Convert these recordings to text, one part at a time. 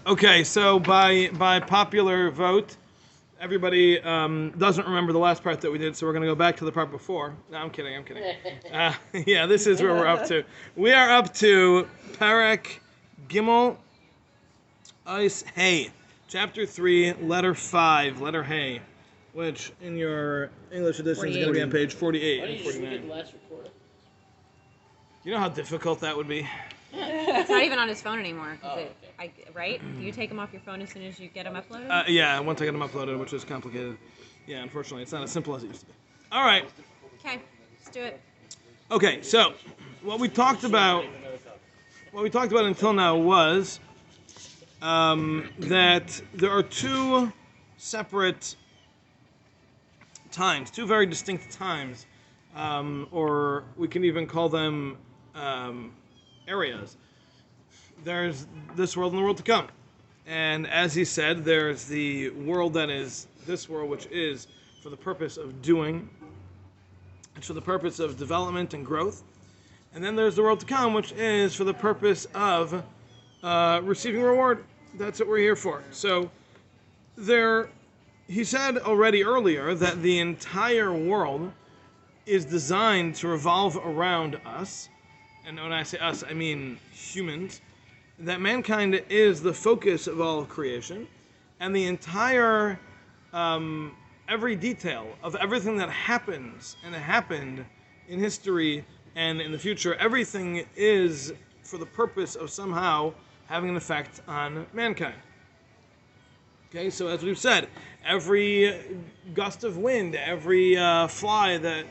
Okay, so by popular vote, everybody doesn't remember the last part that we did, so we're going to go back to the part before. No, I'm kidding. Yeah, this is where we're up to. We are up to Perek Gimel Eis Hey, Chapter 3, Letter 5, Letter Hey, which in your English edition is going to be on page 48 and 49. Do you know how difficult that would be? It's not even on his phone anymore. Right? You take them off your phone as soon as you get them uploaded? Yeah, once I get them uploaded, which is complicated. Yeah, unfortunately, it's not as simple as it used to be. All right. Okay, let's do it. Okay, so what we talked about until now was that there are two separate times, two very distinct times, or we can even call them areas. There's this world and the world to come. And as he said, there's the world that is this world, which is for the purpose of doing, it's for the purpose of development and growth. And then there's the world to come, which is for the purpose of receiving reward. That's what we're here for. So he said already earlier that the entire world is designed to revolve around us. And when I say us, I mean humans. That mankind is the focus of all of creation. And the entire, every detail of everything that happens and happened in history and in the future, everything is for the purpose of somehow having an effect on mankind. Okay, so as we've said, every gust of wind, every fly that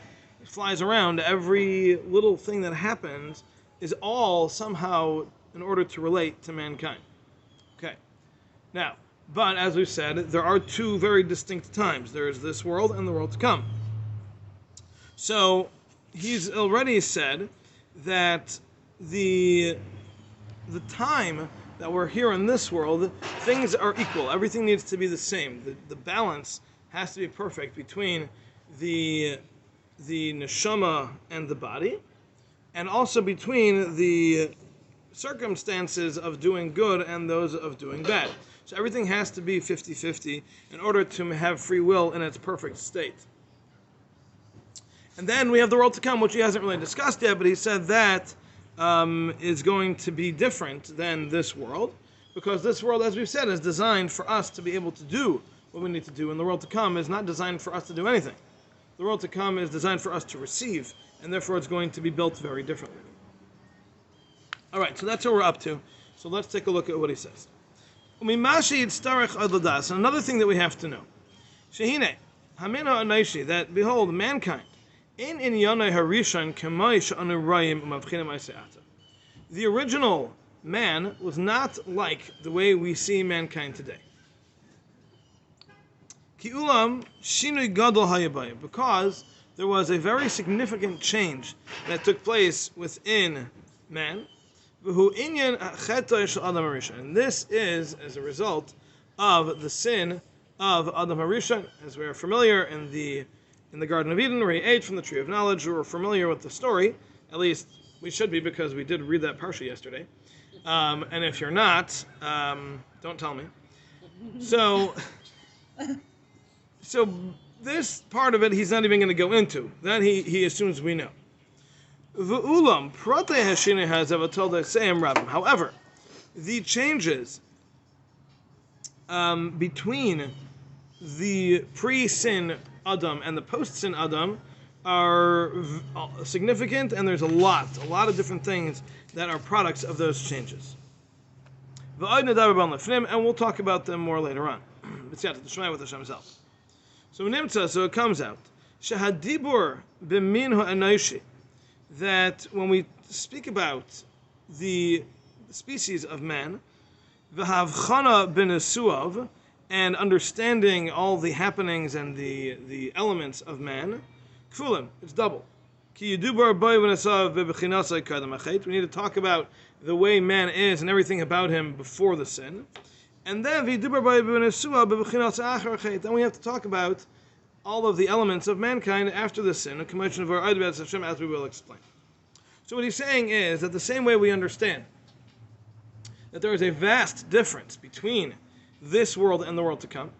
flies around, every little thing that happens is all somehow in order to relate to mankind. Okay, now, but as we've said, there are two very distinct times. There is this world and the world to come. So he's already said that the time that we're here in this world, things are equal. Everything needs to be the same. The balance has to be perfect between the neshama and the body, and also between the circumstances of doing good and those of doing bad. So everything has to be 50-50 in order to have free will in its perfect state. And then we have the world to come, which he hasn't really discussed yet, but he said that is going to be different than this world, because this world, as we've said, is designed for us to be able to do what we need to do, and the world to come is not designed for us to do anything. The world to come is designed for us to receive, and therefore it's going to be built very differently. All right, so that's what we're up to. So let's take a look at what he says. And another thing that we have to know, that behold, mankind, the original man was not like the way we see mankind today. Because there was a very significant change that took place within man. And this is as a result of the sin of Adam HaRishon, as we are familiar in the Garden of Eden, where he ate from the tree of knowledge. We're familiar with the story, at least we should be, because we did read that parsha yesterday. And if you're not, don't tell me. So this part of it he's not even going to go into. That he assumes we know. However, the changes between the pre-sin Adam and the post-sin Adam are significant, and there's a lot of different things that are products of those changes. And we'll talk about them more later on. With Hashem himself. So it comes out Shehadibur b'min ha'enoshi, that when we speak about the species of man, v'havchana b'nesuav, and understanding all the happenings and the elements of man, kfulim, it's double. Ki yudubar b'ay v'nesav v'b'chinasai kadam achet. We need to talk about the way man is and everything about him before the sin. And then v'yudubar b'ay v'nesuav v'b'chinasai achar achet. Then we have to talk about all of the elements of mankind after the sin, as we will explain. So what he's saying is that the same way we understand that there is a vast difference between this world and the world to come,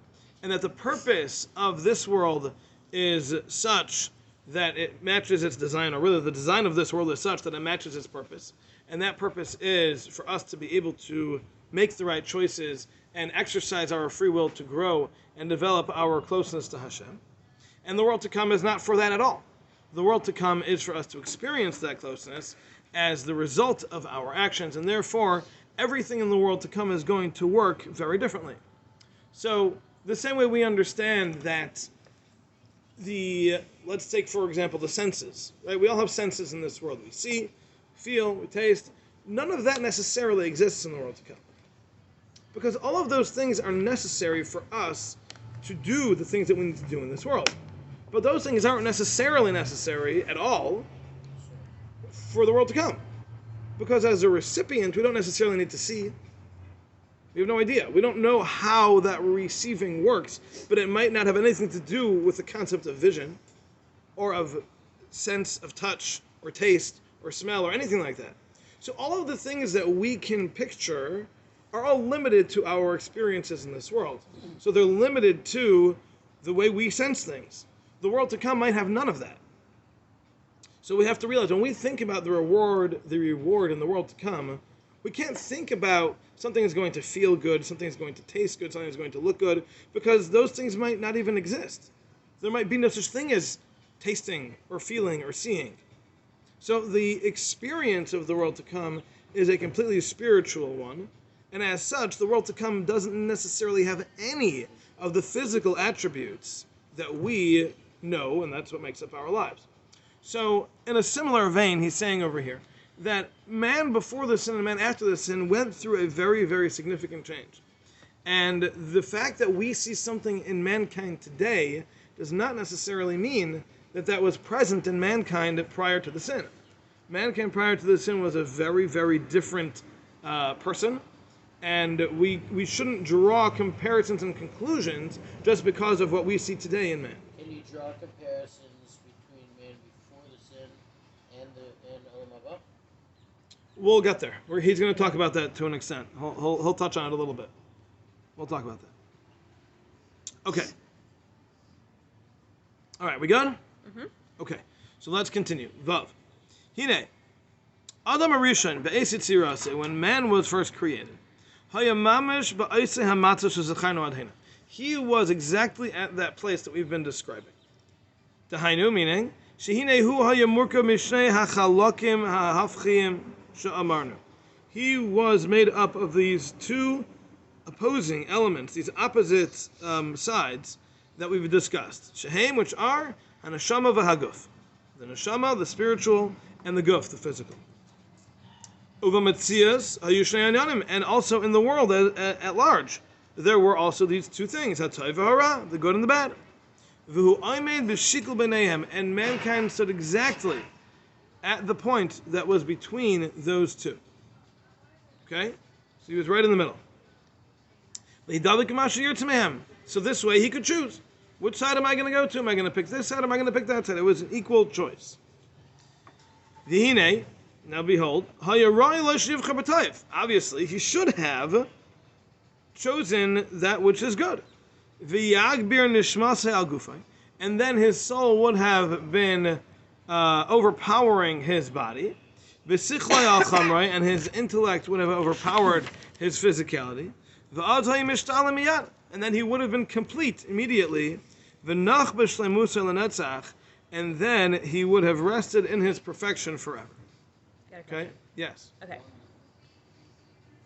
and that the purpose of this world is such that it matches its design, or rather the design of this world is such that it matches its purpose. And that purpose is for us to be able to make the right choices and exercise our free will to grow and develop our closeness to Hashem. And the world to come is not for that at all. The world to come is for us to experience that closeness as the result of our actions, and therefore everything in the world to come is going to work very differently. So the same way we understand that let's take for example the senses, right? We all have senses in this world. We see, feel, we taste. None of that necessarily exists in the world to come, because all of those things are necessary for us to do the things that we need to do in this world. But those things aren't necessarily necessary at all for the world to come, because as a recipient we don't necessarily need to see. We have no idea. We don't know how that receiving works, but it might not have anything to do with the concept of vision or of sense of touch or taste or smell or anything like that. So all of the things that we can picture are all limited to our experiences in this world. So they're limited to the way we sense things. The world to come might have none of that. So we have to realize when we think about the reward in the world to come, we can't think about something is going to feel good, something is going to taste good, something is going to look good, because those things might not even exist. There might be no such thing as tasting or feeling or seeing. So the experience of the world to come is a completely spiritual one, and as such, the world to come doesn't necessarily have any of the physical attributes that we know, and that's what makes up our lives. So in a similar vein, he's saying over here that man before the sin and man after the sin went through a very, very significant change. And the fact that we see something in mankind today does not necessarily mean that that was present in mankind prior to the sin. Mankind prior to the sin was a very, very different person, and we shouldn't draw comparisons and conclusions just because of what we see today in man. Can you draw comparisons between man before the sin and Olam Haba? We'll get there. He's going to talk about that to an extent. He'll touch on it a little bit. We'll talk about that. Okay. All right, we good? Mm-hmm. Okay, so let's continue. Vav. Hine. Adam Arishon be'esit tzirase, when man was first created. Haya mamish ba'eise hamatzah shezecharnu adhena. He was exactly at that place that we've been describing. Dahainu, meaning, shehine hu haya murka mishnei hachalokim hahafchiyim she'amarnu. He was made up of these two opposing elements, these opposite sides that we've discussed. Shehem, which are hanashama v'haguf. The neshama, the spiritual, and the guf, the physical. Uvametzias hayushnei anyanim, and also in the world at large, there were also these two things: hatov v'hara, the good and the bad. V'hu aimed b'shikul b'neihem, and mankind stood exactly at the point that was between those two. Okay, so he was right in the middle. So this way he could choose. Which side am I going to go to? Am I going to pick this side? Am I going to pick that side? It was an equal choice. V'hine, now behold, obviously he should have chosen that which is good. And then his soul would have been overpowering his body. And his intellect would have overpowered his physicality. And then he would have been complete immediately. And then he would have rested in his perfection forever. Okay? Yes. Okay.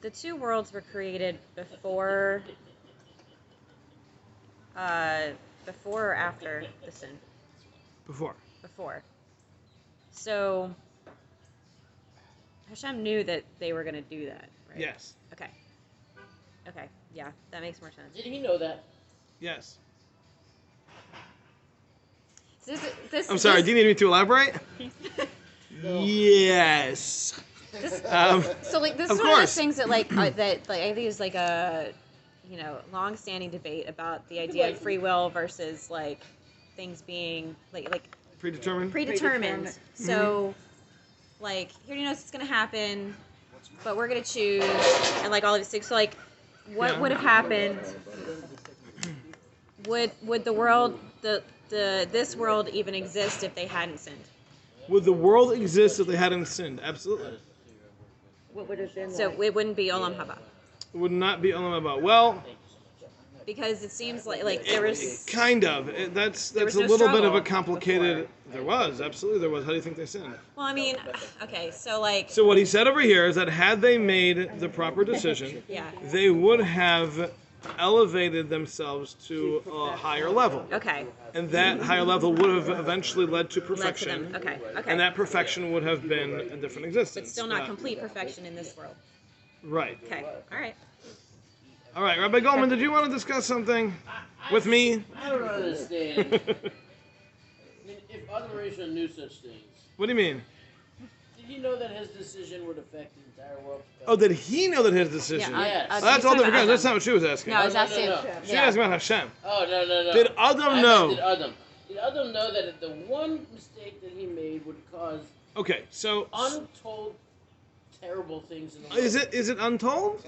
The two worlds were created before or after the sin? Before. Before. So Hashem knew that they were going to do that, right? Yes. Okay. Okay. Yeah, that makes more sense. Did he know that? Yes. This, I'm sorry, do you need me to elaborate? No. Yes. So like this Of is one of course. those things that like I think is like a long-standing debate about the idea of free will versus like things being like Predetermined? predetermined. So like he already knows it's gonna happen. but we're gonna choose, and like all these things. So like, what Yeah. would have happened? Would the world this world even exist if they hadn't sinned? Would the world exist if they hadn't sinned? Absolutely. What would have been So like? it wouldn't be Olam Haba, It would not be Olam Haba. Well, because it seems like there was. kind of. That's was a no little bit of a struggle complicated. There was, absolutely there was. How do you think they sinned? Well, I mean, okay, so like, So what he said over here is that had they made the proper decision, yeah, they would have elevated themselves to a higher level. okay, And that higher level would have eventually led to led to perfection. them. Okay. And that perfection would have been a different existence. But still not complete perfection in this world. Right. Okay, all right. All right, Rabbi Goldman, did you want to discuss something with me? I don't understand. I mean, if Adam Rishon knew such things, What do you mean? did he know that his decision would affect the entire world? Oh, did he know that his decision? Yeah, Yes. Oh, that's all different. That's not what she was asking. No, I was No, no, asking. no. She Yeah. asked about Hashem. Oh, no. Did Adam I know? meant Did Adam know that the one mistake that he made would cause Okay, so untold terrible things in the world? is it untold?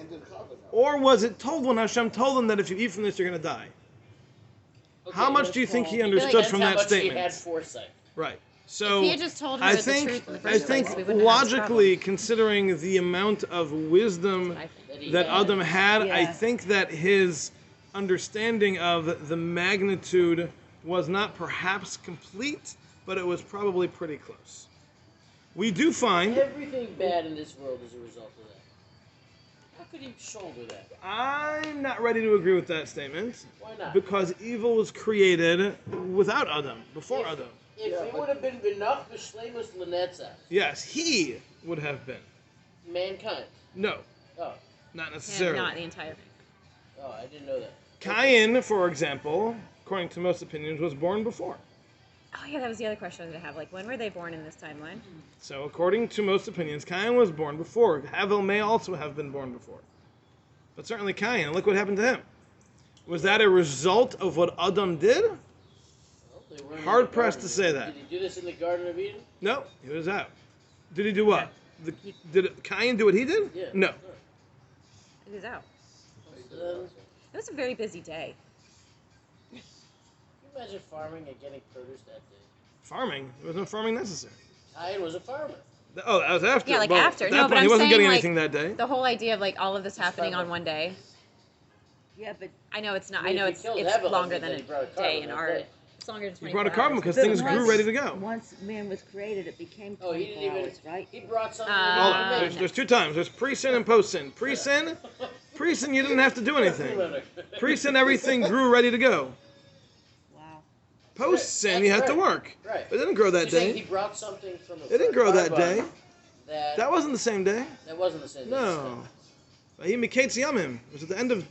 Or was it told when Hashem told him that if you eat from this, you're going to die? Okay, How much do you think he it understood depends from how that much statement? He had foresight. Right. So If he had just told her I the think truth in the I first think place, we wouldn't have this logically, considering the amount of wisdom I think. That he that had. Adam had, I Yeah. think that his understanding of the magnitude was not perhaps complete, but it was probably pretty close. We do find, Everything bad in this world is a result of that. How could he shoulder that? I'm not ready to agree with that statement, Why not? because evil was created without Adam, before If- Adam. If it would have been enough b'shleimus l'netzach, Yes, he would have been. mankind. No, Oh, not And necessarily. not the entire thing. oh, I didn't know that. Cain, for example, according to most opinions, was born before. Oh yeah, that was the other question I was gonna have. Like, when were they born in this timeline? So, according to most opinions, Cain was born before. Havel may also have been born before. But certainly Cain, and look what happened to him. Was that a result of what Adam did? Well, they were in Hard the pressed garden. to say that. Did he do this in the Garden of Eden? No, he was out. Did he do what? Did Cain do what he did? Yeah. No. He was out. So then, It was a very busy day. can you imagine farming and getting produce that day? Farming. There was no farming necessary. Cain was a farmer. Oh, that was after. Yeah, like Well, after. At that No, point, but he I'm wasn't saying, getting like, anything that day. The whole idea of like all of this happening on one day. Yeah, but I know it's not. I I mean, know if he it's killed Hevel, longer that than a means that he brought a day carbon in that our. day. It's longer than 24 He brought a carbon hours. because But things grew once- ready to go. once man was created, it became Oh, he 24 didn't even. hours, right? He brought something. Hold on. no. There's two times. There's pre-sin and post-sin. Pre-sin, you didn't have to do anything. Pre-sin, everything grew ready to go. Wow. Post-sin, you had to work. Right. It didn't grow that You're saying day. he brought something from a It didn't grow that carbon day. That, That wasn't the same day. that wasn't the same. No. He Miketz Yamim. It was at the end of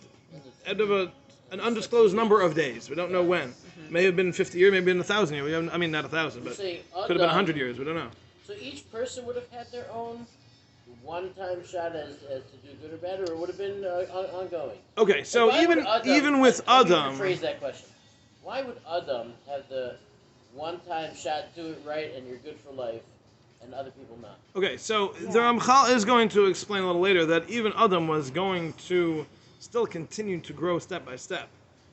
an undisclosed number of days. We don't know when. May have been 50 years, maybe been 1,000 years. We haven't, I mean, not 1,000, but Saying could have been 100 years. We don't know. So each person would have had their own one-time shot as to do good or bad, or it would have been ongoing. Okay, so Why would even Adam- with let me Adam, rephrase that question. Why would Adam have the one-time shot, do it right, and you're good for life, and other people not? okay, so the Ramchal is going to explain a little later that even Adam was going to still continue to grow step by step.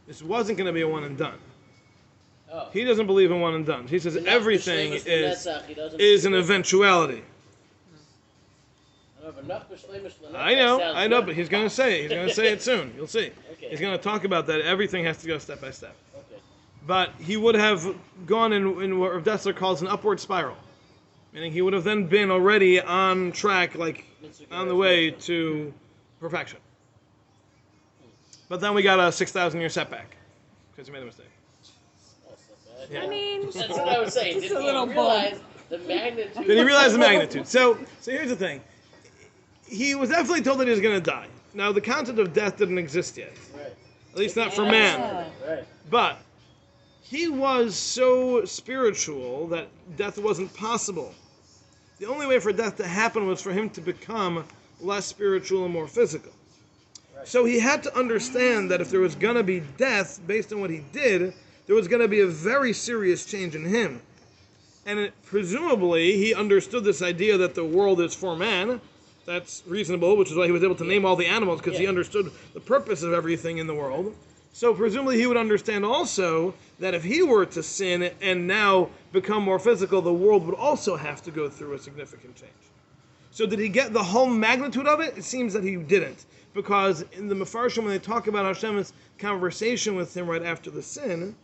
This wasn't going to be a one and done. Oh. He doesn't believe in one and done. He says But not everything b'shleimus is l'netzach, he doesn't is an believe. eventuality. I know, but not b'shleimus l'netzach I know, sounds but good. he's going to say it. He's going to say it soon. You'll see. Okay. He's going to talk about that. Everything has to go step by step. Okay. But he would have gone in what Rav Dessler calls an upward spiral. Meaning he would have then been already on track, like on the way to perfection. But then we got a 6,000 year setback because he made a mistake. That's not bad. Yeah. I mean, That's what I was saying. Did a he little realize the magnitude? Then he realized the magnitude. So here's the thing. He was definitely told that he was going to die. Now the concept of death didn't exist yet, Right. at least not for man. Right. But he was so spiritual that death wasn't possible. The only way for death to happen was for him to become less spiritual and more physical. So he had to understand that if there was going to be death based on what he did, there was going to be a very serious change in him. And presumably he understood this idea that the world is for man, That's reasonable, which is why he was able to name all the animals, because he understood the purpose of everything in the world. So presumably he would understand also that if he were to sin and now become more physical, the world would also have to go through a significant change. So did he get the whole magnitude of it? It seems that he didn't. Because in the Mefarshim, when they talk about Hashem's conversation with him right after the sin,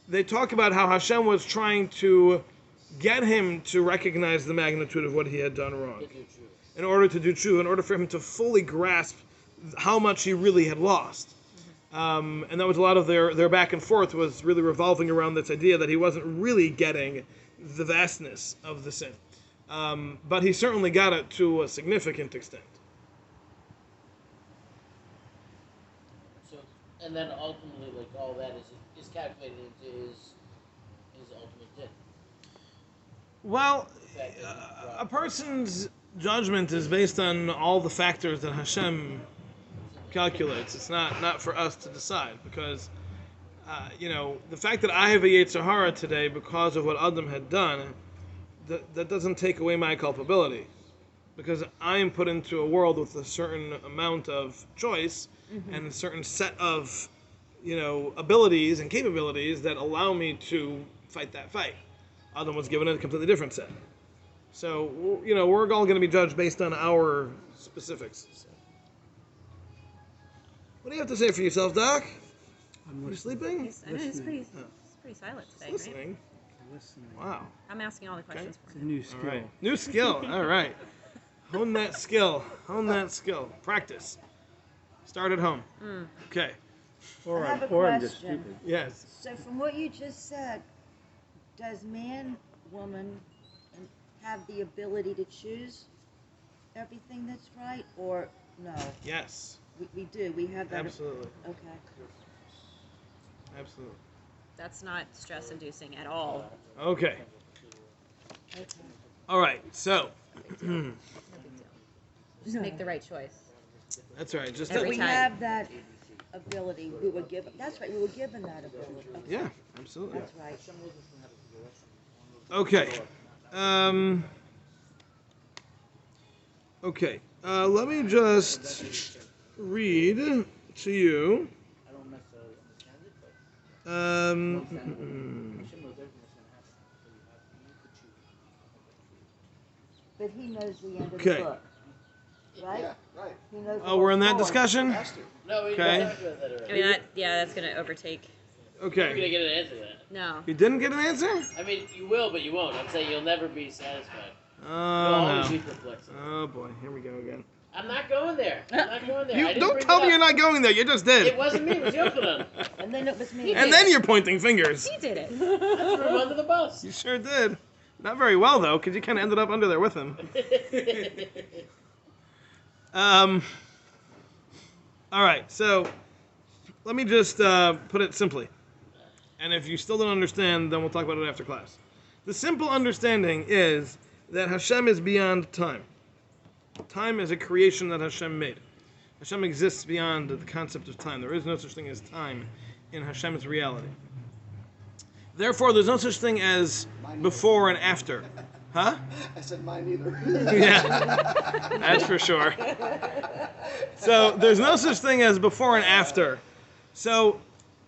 they talk about how Hashem was trying to get him to recognize the magnitude of what he had done wrong. In order to do true, in order for him to fully grasp how much he really had lost. And that was a lot of their back and forth was really revolving around this idea that he wasn't really getting the vastness of the sin. But he certainly got it to a significant extent. So, and then ultimately, like all that is calculated into his ultimate din. Well, a person's judgment is based on all the factors that Hashem calculates. It's not for us to decide, because the fact that I have a Yetzer Hara today because of what Adam had done, that doesn't take away my culpability, because I am put into a world with a certain amount of choice and a certain set of abilities and capabilities that allow me to fight that fight. Adam was given a completely different set. So, we're all going to be judged based on our specifics. So. What do you have to say for yourself, Doc? You sleeping? It's pretty silent today, Listening. right? Listening. Wow. I'm asking all the questions It's for a him. new skill. All right. New skill. All right. Hone that skill. Hone that skill. Practice. Start at home. Okay. Or I have a I'm just question. stupid. Yes. So from what you just said, does man, woman, have the ability to choose everything that's right, or no? Yes. We do. We have that. Absolutely. Okay. Absolutely. That's not stress-inducing at all. Okay. Okay. All right. So, No big deal. Just make the right choice. that's right. Just Every We time. have that ability. We were given. That's right. We were given that ability. Okay. yeah. Absolutely. That's right. Okay. Okay. Let me just read to you. I don't necessarily understand it, but Um, Hashem knows everything that's going to happen. So you But he knows the end of Okay. the book, right? Yeah, right. He knows the oh, we're in that whole story. discussion? Has to. No, we Okay. talked about that already. I mean, that's going to overtake. You're gonna Okay. get an answer to that. No. You didn't get an answer? I mean, you will, but you won't. I'm saying you'll never be satisfied. You'll Oh, always be no. perplexed. Oh, boy. Here we go again. I'm not going there. I'm not going there. I You didn't don't bring tell it me up. you're not going there. You just did. It wasn't me. It was Yochanan. And then it was me. And then you're pointing fingers. He did it. I threw him under the bus. You sure did. Not very well, though, because you kind of ended up under there with him. All right, so let me just put it simply. And if you still don't understand, then we'll talk about it after class. The simple understanding is that Hashem is beyond time. Time is a creation that Hashem made. Hashem exists beyond the concept of time. There is no such thing as time in Hashem's reality. Therefore, there's no such thing as before and after. Huh? I said mine either. Yeah, that's for sure. So there's no such thing as before and after. So,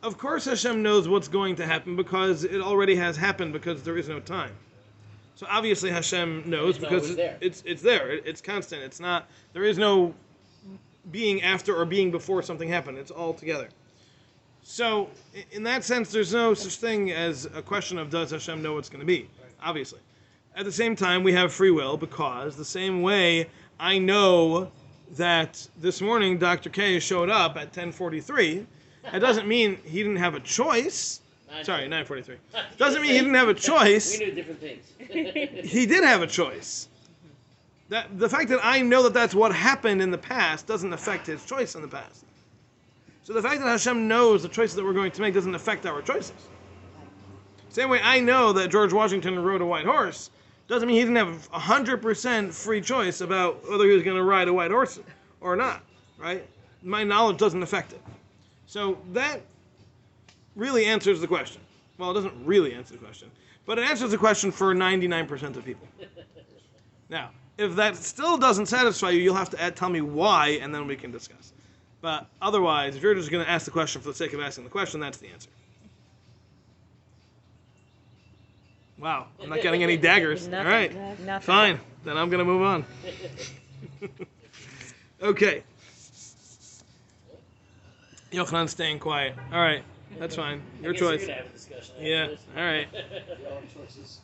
of course Hashem knows what's going to happen because it already has happened because there is no time. So obviously Hashem knows It's because always there. it's there. It's constant. It's not. There is no being after or being before something happened. It's all together. So in that sense, there's no such thing as a question of does Hashem know what's going to be? Obviously. At the same time, we have free will because the same way I know that this morning Dr. K showed up at 10:43, that doesn't mean he didn't have a choice. Sorry, 9:43. Doesn't mean he didn't have a choice. We knew different things. He did have a choice. That the fact that I know that that's what happened in the past doesn't affect his choice in the past. So the fact that Hashem knows the choices that we're going to make doesn't affect our choices. Same way I know that George Washington rode a white horse doesn't mean he didn't have 100% free choice about whether he was going to ride a white horse or not, right? My knowledge doesn't affect it. So that really answers the question. Well, it doesn't really answer the question, but it answers the question for 99% of people. Now, If that still doesn't satisfy you, you'll have to tell me why, and then we can discuss. But otherwise, if you're just going to ask the question for the sake of asking the question, that's the answer. Wow, I'm not getting any daggers. Nothing. All right, Nothing. fine. Then I'm going to move on. Okay. Yochanan's staying quiet. All right, that's fine. Your I guess choice. You're gonna have a discussion after Yeah, this. all right. Your own choices.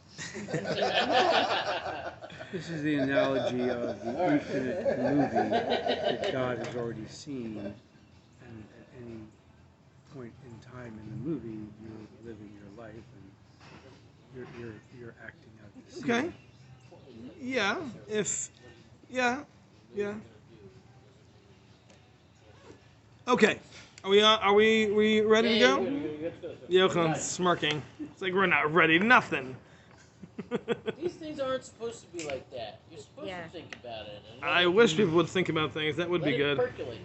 This is the analogy of the infinite movie that God has already seen, and at any point in time in the movie, you're living your life and you're acting out the scene. Okay. Yeah. Yeah. Okay. Are we ready to go? Yochanan's smirking. It's like we're not ready. Nothing. These things aren't supposed to be like that. You're supposed Yeah. to think about it. And I wish people would think about things. That would let be it good. percolate.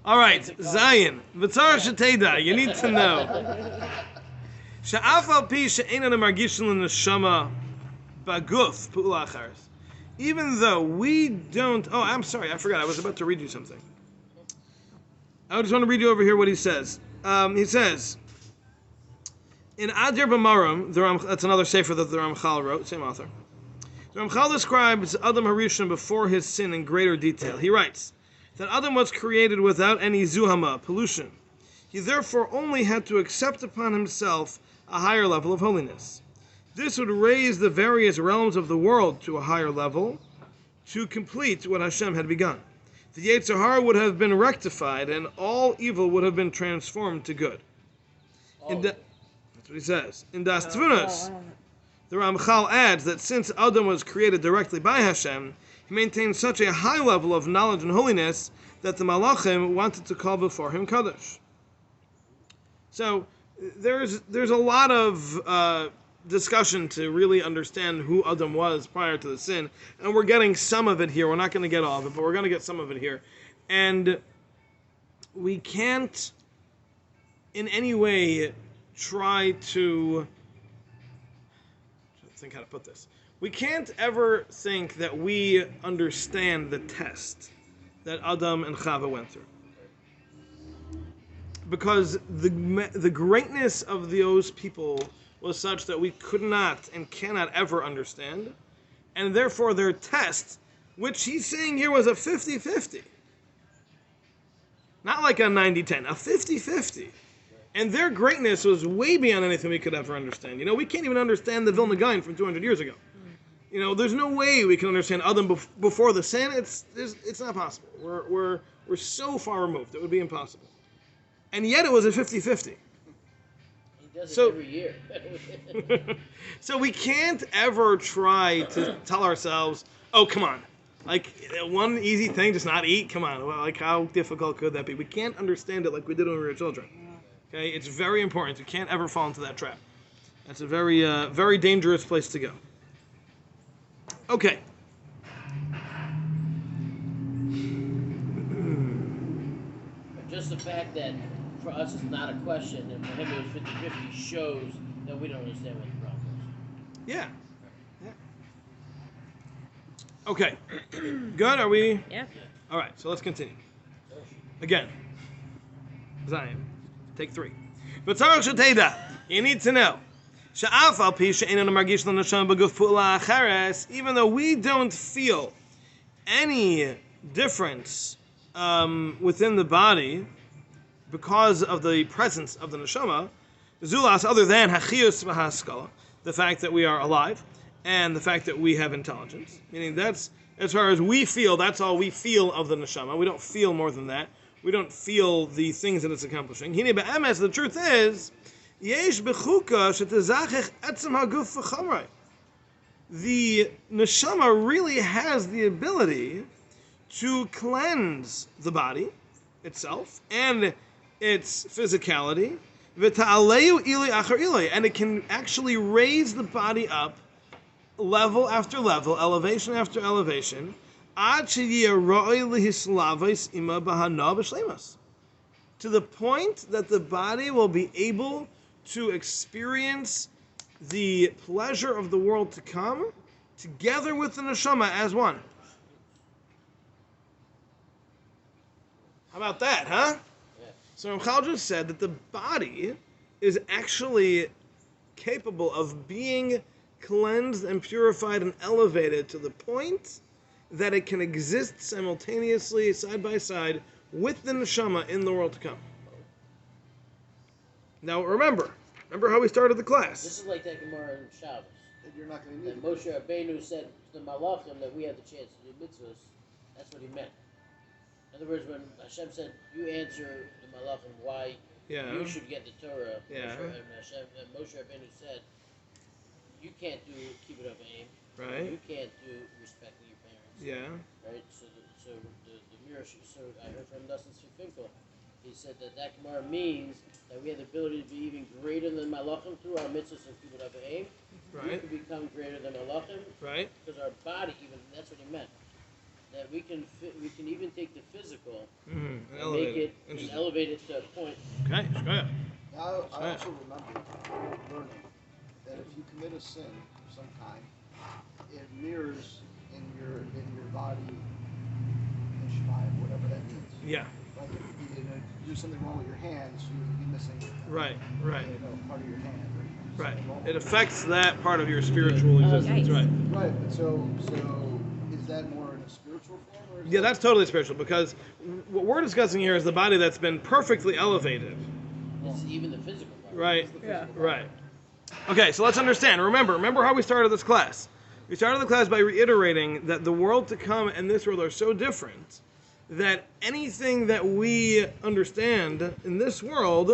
All right, Zion. V'tzara sheteda. You need to know. She'af al pi she'enan margishin l'neshama baguf pu'ula acharis. Even though we don't. Oh, I'm sorry. I forgot. I was about to read you something. I just want to read you over here what he says. He says, in Adir B'Maram, that's another sefer that the Ramchal wrote, same author. The Ramchal describes Adam Harishon before his sin in greater detail. He writes that Adam was created without any zuhama, pollution. He therefore only had to accept upon himself a higher level of holiness. This would raise the various realms of the world to a higher level to complete what Hashem had begun. The Yetzer Hara would have been rectified and all evil would have been transformed to good. That's what he says. In Das Tvunos, the Ramchal adds that since Adam was created directly by Hashem, he maintained such a high level of knowledge and holiness that the Malachim wanted to call before him Kadosh. So there's a lot of discussion to really understand who Adam was prior to the sin, and we're getting some of it here. We're not going to get all of it, but we're going to get some of it here. And we can't in any way try to think how to put this. We can't ever think that we understand the test that Adam and Chava went through. Because the greatness of those people was such that we could not and cannot ever understand. And therefore their test, which he's saying here was a 50-50. Not like a 90-10, a 50-50. And their greatness was way beyond anything we could ever understand. You know, we can't even understand the Vilna Gaon from 200 years ago. You know, there's no way we can understand Adam before the sin. It's not possible. We're so far removed. It would be impossible. And yet it was a 50-50. He does it every year. So we can't ever try to tell ourselves, oh, come on. Like, one easy thing, just not eat? Come on. Well, like, how difficult could that be? We can't understand it like we did when we were children. Okay? It's very important. You can't ever fall into that trap. That's a very, very dangerous place to go. Okay. Just the fact that for us it's not a question, and for him it was 50-50 shows that we don't understand what the problem is. Yeah. Okay. Good? Are we? Yeah. All right, so let's continue. Again. Zion. Take 3. But you need to know. Even though we don't feel any difference within the body because of the presence of the neshama, zulas, other than hachiyus v'haskala, the fact that we are alive, and the fact that we have intelligence, meaning that's, as far as we feel, that's all we feel of the neshama. We don't feel more than that. We don't feel the things that it's accomplishing. Hine be'emes, the truth is, yesh bechuka shetezachech etzem haguf v'chamrei. The neshama really has the ability to cleanse the body itself and its physicality, v'ta'aleyu ilay achar ilay, and it can actually raise the body up level after level, elevation after elevation, to the point that the body will be able to experience the pleasure of the world to come together with the neshama as one. How about that, huh? Yeah. So Ramchal just said that the body is actually capable of being cleansed and purified and elevated to the point that it can exist simultaneously, side by side, with the neshama in the world to come. Now remember how we started the This class. is like that Gemara in Shabbos. That you're not going to need That Moshe Rabbeinu said to the Malachim that we have the chance to do mitzvahs. That's what he meant. In other words, when Hashem said, "You answer the Malachim why Yeah. you should get the Torah," Yeah. and Moshe Rabbeinu said, "You can't do keep it of aim. Right. You can't do respecting your parents." Yeah. Right. So the mirror. So I heard from Dustin Finkel. He said that Gemara means that we have the ability to be even greater than Malachim through our mitzvahs of keep it of aim. We Right. can become greater than Malachim Right. because our body, even that's what he meant. That we can even take the physical Mm-hmm. and Elevate make it and Interesting. elevate it to a point. Okay. Shkoyach. I also remember learning that if you commit a sin of some kind, it mirrors in your body in Shemayim, whatever that means. Yeah. Like if you do something wrong with your hands, you would be missing Right. Right. part of your hand. Or Right. something wrong It with affects that part of your spiritual existence. Yikes. Right. Right, but so is that more in a spiritual form? Or is Yeah, that- that's totally spiritual because what we're discussing here is the body that's been perfectly elevated. It's even the physical part. Right. Yeah. Right. Okay, so let's understand. Remember how we started this class. We started the class by reiterating that the world to come and this world are so different that anything that we understand in this world